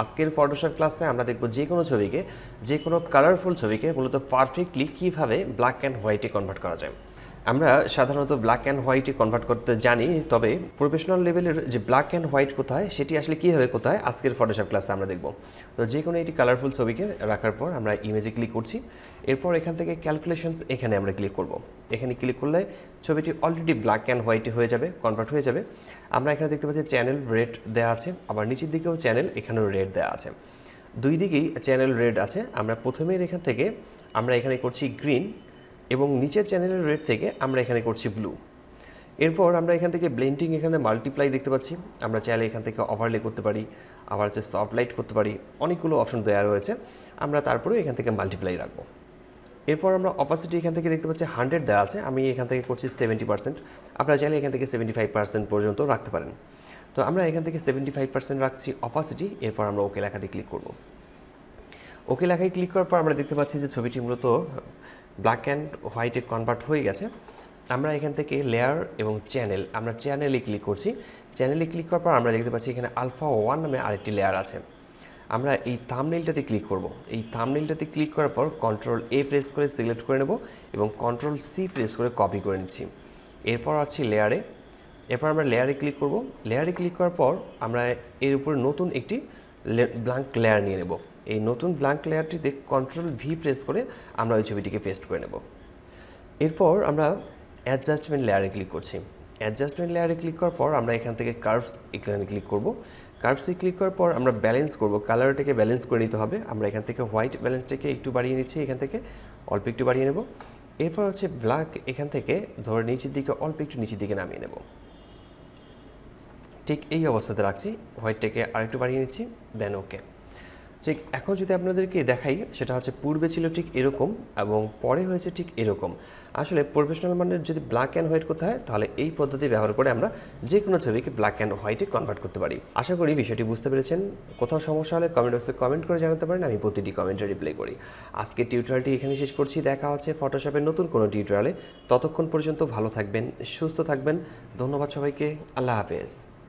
আজকের ফটোশপ ক্লাসে আমরা দেখব যে কোনো ছবিকে, যে কোনো কালারফুল ছবিকে মূলত পারফেক্টলি কীভাবে ব্ল্যাক অ্যান্ড হোয়াইটে কনভার্ট করা যায়। আমরা সাধারণত ব্ল্যাক অ্যান্ড হোয়াইটে কনভার্ট করতে জানি, তবে প্রফেশনাল লেভেলের যে ব্ল্যাক অ্যান্ড হোয়াইট কোথায় সেটি আসলে কীভাবে কোথায় আজকের ফটোশপ ক্লাসে আমরা দেখব। তো যে কোনো একটি কালারফুল ছবিকে রাখার পর আমরা ইমেজে ক্লিক করছি, এরপর এখান থেকে ক্যালকুলেশনস এখানে আমরা ক্লিক করব। এখানে ক্লিক করলে ছবিটি অলরেডি ব্ল্যাক অ্যান্ড হোয়াইটে হয়ে যাবে, কনভার্ট হয়ে যাবে। আমরা এখানে দেখতে পাচ্ছি চ্যানেল রেড দেওয়া আছে, আবার নিচের দিকেও চ্যানেল এখানেও রেড দেওয়া আছে, দুই দিকেই চ্যানেল রেড আছে। আমরা প্রথমের এখান থেকে আমরা এখানে করছি গ্রিন এবং নিচের চ্যানেলের রেড থেকে আমরা এখানে করছি ব্লু। এরপর আমরা এখান থেকে ব্লেন্ডিং এখানে মাল্টিপ্লাই দেখতে পাচ্ছি, আমরা চাইলে এখান থেকে ওভারলে করতে পারি, আবার হচ্ছে সফট লাইট করতে পারি, অনেকগুলো অপশন দেওয়া রয়েছে। আমরা তারপরে এখান থেকে মাল্টিপ্লাই রাখবো। এরপর আমরা অপাসিটি এখান থেকে দেখতে পাচ্ছি 100 দেওয়া আছে, আমি এখান থেকে করছি 70%। আপনারা চাইলে এখান থেকে 75% পর্যন্ত রাখতে পারেন। তো আমরা এখান থেকে 75% রাখছি অপাসিটি। এরপর আমরা ওকে লেখাতে ক্লিক করব। ওকে লেখায় ক্লিক করার পর আমরা দেখতে পাচ্ছি যে ছবিটি মূলত ব্ল্যাক অ্যান্ড হোয়াইটে কনভার্ট হয়ে গেছে। আমরা এখান থেকে লেয়ার এবং চ্যানেল, আমরা চ্যানেলে ক্লিক করছি। চ্যানেলে ক্লিক করার পর আমরা দেখতে পাচ্ছি এখানে আলফা 1 নামে আরেকটি লেয়ার আছে। আমরা এই থাম্বনেইলটাতে ক্লিক করব। এই থাম্বনেইলটাতে ক্লিক করার পর কন্ট্রোল এ প্রেস করে সিলেক্ট করে নেব এবং কন্ট্রোল সি প্রেস করে কপি করে নিচ্ছি। এরপর আছি লেয়ারে, এরপর আমরা লেয়ারে ক্লিক করব। লেয়ারে ক্লিক করার পর আমরা এর উপর নতুন একটি ব্ল্যাঙ্ক লেয়ার নিয়ে নেব। এই নতুন ব্ল্যাঙ্ক লেয়ারটিতে কন্ট্রোল ভি প্রেস করে আমরা ওই ছবিটিকে পেস্ট করে নেব। এরপর আমরা অ্যাডজাস্টমেন্ট লেয়ারে ক্লিক করছি। অ্যাডজাস্টমেন্ট লেয়ারে ক্লিক করার পর আমরা এখান থেকে কার্ভস এখানে ক্লিক করব। কার্ভসে ক্লিক করার পর আমরা ব্যালেন্স করব, কালারটাকে ব্যালেন্স করে নিতে হবে। আমরা এখান থেকে হোয়াইট ব্যালেন্সটাকে একটু বাড়িয়ে নিচ্ছি, এখান থেকে অল্প একটু বাড়িয়ে নেব। এরপর হচ্ছে ব্ল্যাক এখান থেকে ধরে নিচের দিকে অল্প একটু নিচের দিকে নামিয়ে নেব। ঠিক এই অবস্থাতে রাখছি, হোয়াইটটাকে আরেকটু বাড়িয়ে নিচ্ছি, দেন ওকে। ঠিক এখন যদি আপনাদেরকে দেখাই, সেটা হচ্ছে পূর্বে ছিল ঠিক এরকম এবং পরে হয়েছে ঠিক এরকম। আসলে প্রফেশনাল মানের যদি ব্ল্যাক অ্যান্ড হোয়াইট করতে হয় তাহলে এই পদ্ধতি ব্যবহার করে আমরা যে কোনো ছবিকে ব্ল্যাক অ্যান্ড হোয়াইটে কনভার্ট করতে পারি। আশা করি বিষয়টি বুঝতে পেরেছেন। কোথাও সমস্যা হলে কমেন্ট বক্সে কমেন্ট করে জানাতে পারেন, আমি প্রতিটি কমেন্টে রিপ্লাই করি। আজকের টিউটোরিয়ালটি এখানে শেষ করছি, দেখা হচ্ছে ফটোশপের নতুন কোনো টিউটোরিয়ালে। ততক্ষণ পর্যন্ত ভালো থাকবেন, সুস্থ থাকবেন। ধন্যবাদ সবাইকে, আল্লাহ হাফেজ।